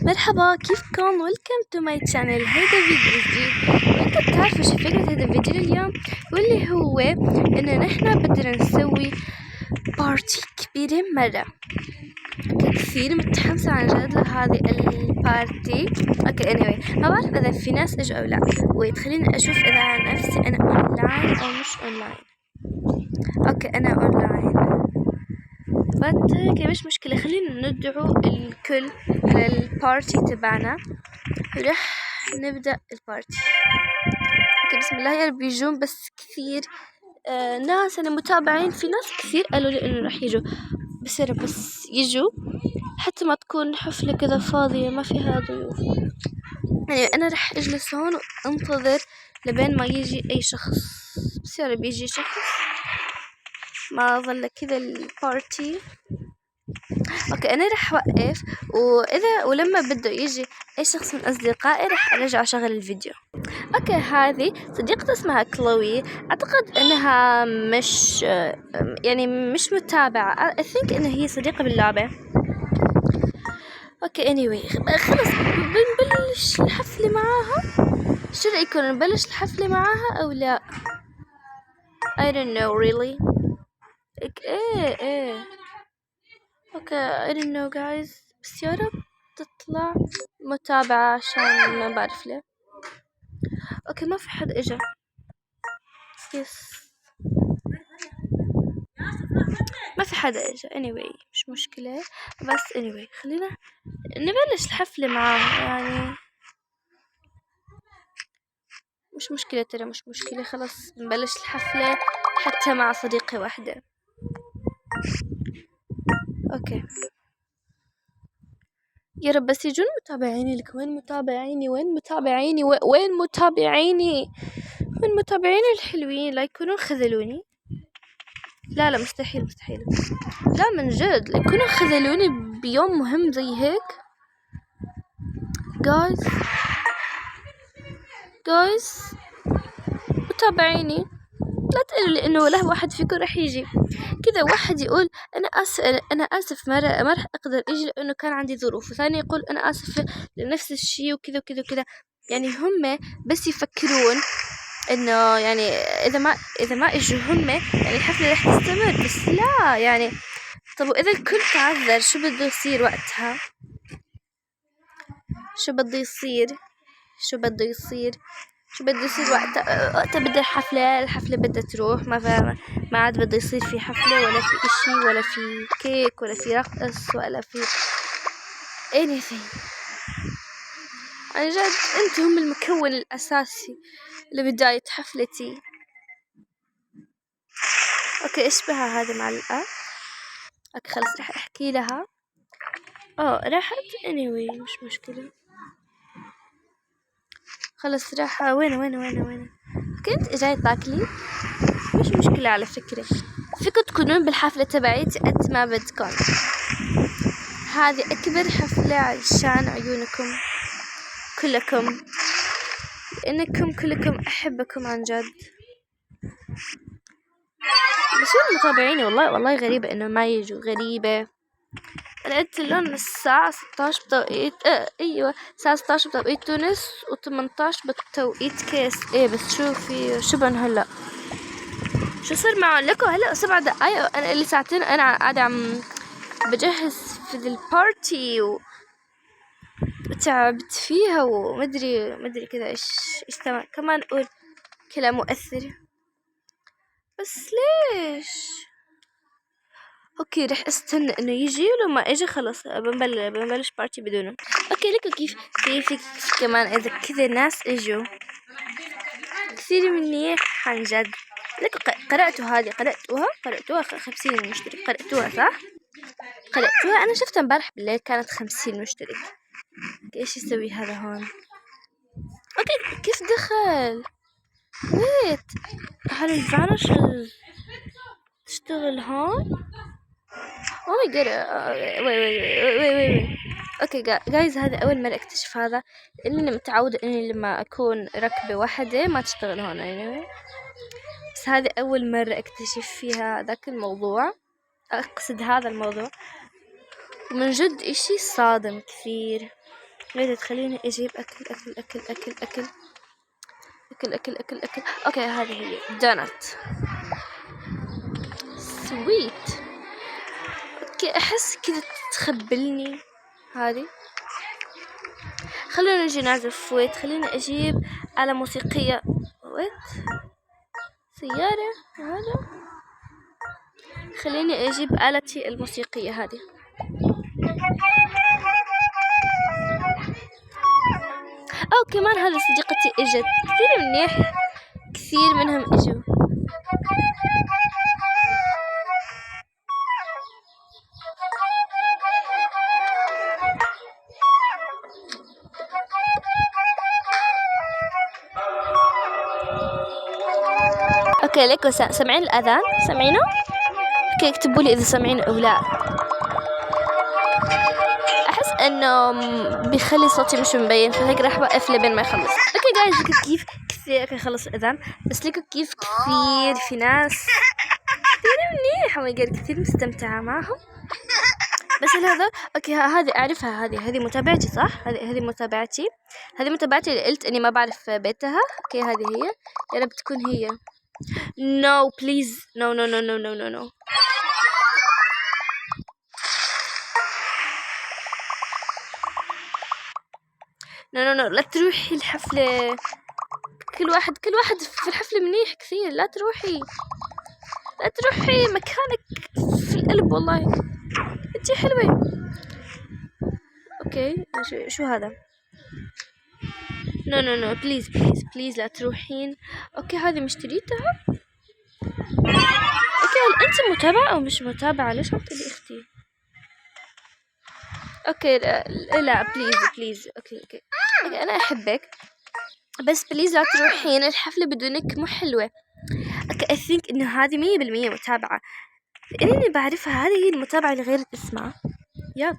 مرحبا، كيفكم؟ ويلكم تو ماي channel. هيدا فيديو جديد. وانتم بتعرفوا شو فكرة هيدا الفيديو اليوم؟ واللي هو انه نحنا بدنا نسوي بارتي كبيرة مرة. كثير متحمسة عن جد لهذه البارتي. اوكي anyway، ما بعرف اذا في ناس اجوا او لا. ويت خليني اشوف اذا عن نفسي انا اونلاين او مش اونلاين. اوكي انا اونلاين، اوكي مش مشكلة. خلينا ندعو الكل للبارتي تبعنا. رح نبدأ البارتي. اوكي بسم الله. يا رب يجون بس كثير ناس انا متابعين. في ناس كثير قالوا لي انه رح يجوا، بس يا رب بس يجوا حتى ما تكون حفلة كذا فاضية ما فيها ضيوف. يعني انا رح اجلس هون وانتظر لبين ما يجي اي شخص. بس يا رب يجي شخص ما ظل كذا البارتي. اوكي انا رح اوقف، ولما بده يجي اي شخص من اصدقائي رح ارجع اشغل الفيديو. اوكي هذه صديقتي اسمها كلوي. اعتقد انها مش يعني مش متابعة. I think انها هي صديقة باللعبة. اوكي anyway، خلص بنبلش الحفلة معاها. شو رأيكم نبلش الحفلة معاها او لا؟ I don't know really. ايه اوكي I don't know guys، بس يا رب تطلع متابعة عشان ما بعرف ليه. اوكي ما في حد اجا. يس ما في حدا اجا. anyway مش مشكلة. بس anyway خلينا نبلش الحفلة معاه. يعني مش مشكلة، ترى مش مشكلة. خلاص نبلش الحفلة حتى مع صديقة واحدة. اوكي يا رب بس يجون متابعيني. لك وين متابعيني؟ وين متابعيني؟ وين متابعيني؟ وين متابعيني الحلوين؟ لا يكونوا خذلوني. لا مستحيل. لا من جد لا يكونوا خذلوني بيوم مهم زي هيك. جايز متابعيني لا تقولوا لي انه ولا واحد فيكم رح يجي. كذا واحد يقول انا اسف ما رح اقدر اجي لانه كان عندي ظروف، وثاني يقول انا اسف لنفس الشيء وكذا وكذا وكذا. يعني هم بس يفكرون انه يعني اذا ما اجوا هم يعني الحفلة رح تستمر. بس لا يعني طب واذا الكل تعذر شو بده يصير وقتها؟ شو بده يصير وقتها بدها الحفلة بدها تروح. ما عاد بده يصير في حفلة ولا في اشي ولا في كيك ولا في رقص ولا في anything. عن جد انتم هم المكون الاساسي لبداية حفلتي. اوكي ايش بها هذه معلقة؟ اوكي خلص رح احكي لها. راحت anyway مش مشكلة. خلص راح. وين كنت جاي تاكلي؟ مش مشكلة على فكرة. فيكم تكونون بالحفلة تبعيتي قد ما بدكم. هذه أكبر حفلة عشان عيونكم كلكم، لأنكم كلكم أحبكم عن جد. بس وين متابعيني؟ والله غريبة إنه ما يجوا. غريبة. أنا قلت لهم الساعة 16 بتوقيت أيوة الساعة 16 بتوقيت تونس و18 بتوقيت كيس. بس شو بن هلا؟ شو صار معهم لكم هلا 7 دقايق؟ أنا اللي ساعتين أنا قاعدة عم بجهز في البارتي وتعبت فيها ومدري كذا ايش كمان اقول كلام مؤثر. بس ليش؟ اوكي رح استنى انه يجي، ولما اجي خلص بنبلش بارتي بدونه. اوكي لكم كيف في كمان اذا كذا ناس اجوا كثير منيح عن جد. لكم قرأتوها 50 مشترك. قرأتوها صح؟ قرأتوها. انا شفتها امبارح بالليل كانت 50 مشترك. ايش يسوي هذا هون؟ اوكي كيف دخل؟ ويت هل الفانش تشتغل هون؟ او ماي جاد. وي اوكي جايز هذا اول مرة اكتشف هذا، لاني متعودة اني لما اكون راكبة واحدة ما تشتغل هون anyway. بس هذه اول مرة اكتشف فيها ذاك الموضوع، اقصد هذا الموضوع. ومن جد اشي صادم كثير. تخليني أجيب أكل أكل أكل أكل أكل أكل أكل أكل أكل. أوكي هذه هي دونات سويت. أوكي أحس كذا تخبلني هذه. خلونا نجي نعزف. ويت خليني أجيب آلة موسيقية. ويت سيارة هذا. خليني أجيب آلتي الموسيقية هذه. أو كمان هذا صديقتي إجت كثير منيح، كثير منهم إجوا. اوكي ليكو سامعين الاذان؟ سامعينه؟ اوكي اكتبوا لي اذا سامعين او لا. احس انه بيخلي صوتي مش مبين، فهيك راح اوقف لبين ما يخلص. اوكي جايز ليكو كيف كثير. اوكي خلص الاذان، بس ليكو كيف كثير في ناس كثير منيح. كثير مستمتعة معهم. بس هذا اوكي هذه اعرفها. هذه متابعتي صح؟ هذه متابعتي اللي قلت اني ما بعرف بيتها. اوكي هذه هي. يا رب تكون هي. No please no no no no no no no. no no no لا تروحي الحفلة. كل واحد في الحفلة منيح كثير. لا تروحي مكانك في القلب والله. انتي حلوة. اوكي شو هذا؟ no no no please please please لا تروحين. اوكي هذه مشتريتها. اوكي هل انت متابعة او مش متابعة؟ ليش عم تقولي اختي؟ اوكي لا بليز. اوكي انا احبك، بس بليز لا تروحين الحفلة بدونك. مو حلوة. اوكي I think انه هذه 100% متابعة، لاني بعرفها. هذه هي المتابعة اللي غيرت اسمها. ياب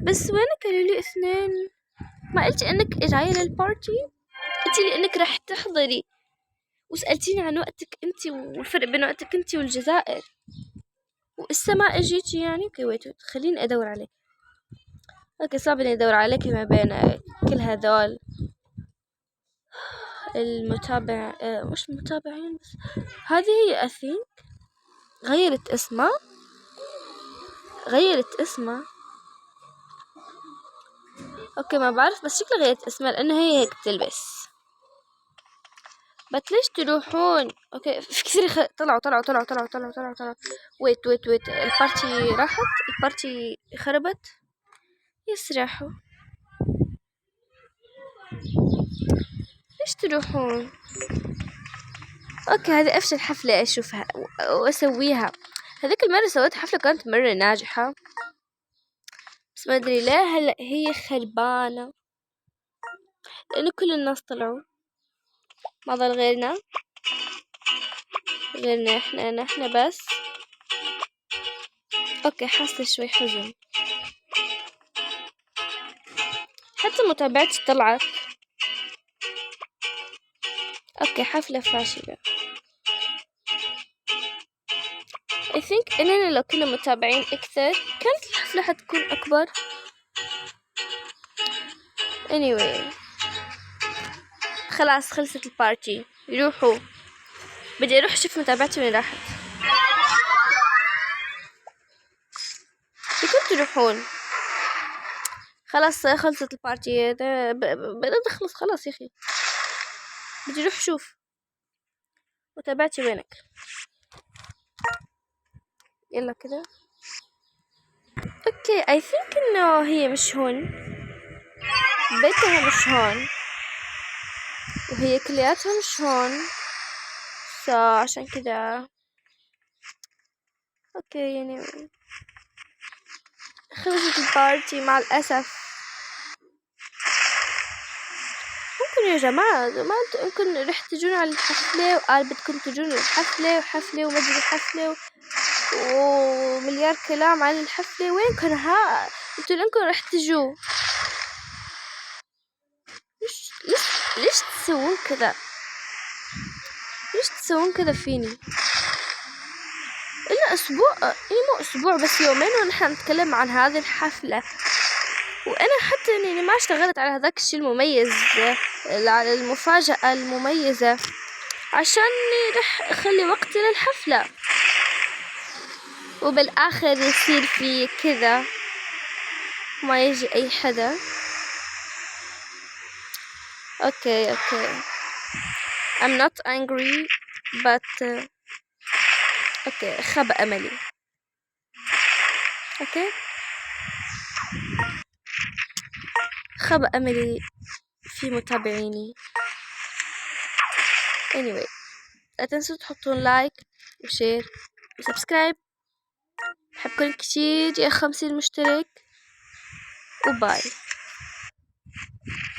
بس وينك؟ قالوا لي 2. ما قلتي انك جاية للبارتي؟ قلتي لي انك راح تحضري، وسألتيني عن وقتك انت والفرق بين وقتك انت والجزائر، وإسا ما اجيتي يعني. اوكي ويت خليني ادور عليك. اوكي صعب اني ادور عليك ما بين كل هذول المتابع. مش متابعين بس. هذه هي اثينك غيرت اسمها. اوكي ما بعرف، بس شكلها غيرت اسمها لانه هي هيك بتلبس. بس ليش تروحون؟ اوكي في كثير طلعوا. ويت البارتي راحت. البارتي خربت. يسرحوا. ليش تروحون؟ اوكي هذه افشل حفلة اشوفها واسويها. هذيك المرة سويت حفلة كانت مرة ناجحة، بس ما ادري ليه هلا هي خربانة، لانه كل الناس طلعوا ما ضل غيرنا احنا بس. اوكي حاسة شوي حزن. حتى متابعتي طلعت. اوكي حفلة فاشلة. I think اننا لو كنا متابعين اكثر كانت الحفلة حتكون اكبر. anyway خلاص خلصت البارتي. روحوا. بدي اروح اشوف متابعتي وين راحت. كنتوا تروحون. خلاص خلصت البارتي. بدأت تخلص خلاص يا اخي. بدي اروح اشوف متابعتي وينك. يلا كده. اوكي I think انه هي مش هون، بيتها مش هون، وهي كلياتها مش هون. عشان كده اوكي يعني خلصت البارتي مع الأسف. ممكن يا جماعة ما ممكن رح تجون على الحفلة وقال بدكم تجون الحفلة وحفلة وما ادري حفلة ومليار كلام عن الحفلة. وينكن ها انتوا لانكم رح تجوا؟ ليش تسوون كذا؟ ليش تسوون كذا فيني؟ إلا أسبوع، مو أسبوع بس يومين ونحن نتكلم عن هذه الحفلة. وانا حتى اني ما اشتغلت على هذاك الشيء المميز، على المفاجأة المميزة، عشاني رح اخلي وقتي للحفلة، وبالاخر يصير في كذا ما يجي اي حدا. اوكي I'm not angry but اوكي خاب املي. اوكي خاب املي في متابعيني. anyway لا تنسوا تحطون لايك وشير وسبسكرايب. بحبكم كتير يا 50 مشترك، وباي.